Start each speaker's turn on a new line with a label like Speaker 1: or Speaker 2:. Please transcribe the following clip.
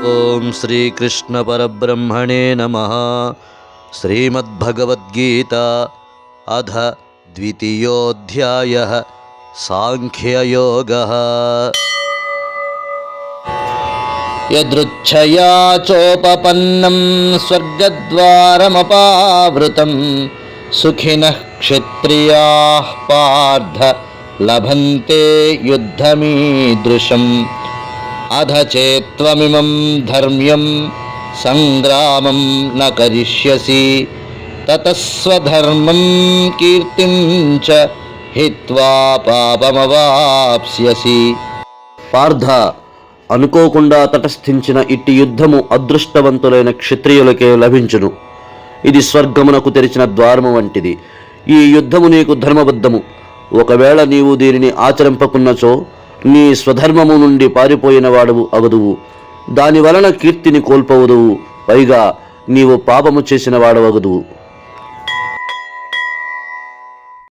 Speaker 1: ఓం శ్రీకృష్ణ పరబ్రహ్మణే నమః. శ్రీమద్భగవద్గీత అథ ద్వితీయోऽధ్యాయః సాంఖ్యయోగः. యదృచ్ఛయా చోపపన్నం స్వర్గద్వారమపావృతం సుఖినః క్షత్రియాః పార్థ లభంతే యుద్ధమీదృశం. అధ చేత్వమిమం ధర్మ్యం సంగ్రామం న కరిష్యసి తతః స్వధర్మం కీర్తిం చ హిత్వా పాపమవాప్స్యసి.
Speaker 2: పార్థ, అనుకోకుండా తటస్థించిన ఇట్టి యుద్ధము అదృష్టవంతులైన క్షత్రియులకే లభించును. ఇది స్వర్గమునకు తెరిచిన ద్వారము వంటిది. ఈ యుద్ధము నీకు ధర్మబద్ధము. ఒకవేళ నీవు దీనిని ఆచరింపకున్నచో నీ స్వధర్మము నుండి పారిపోయిన వాడవు అగదువు. దాని వలన కీర్తిని కోల్పోవదువు. పైగా నీవు పాపము చేసిన వాడవగదువు.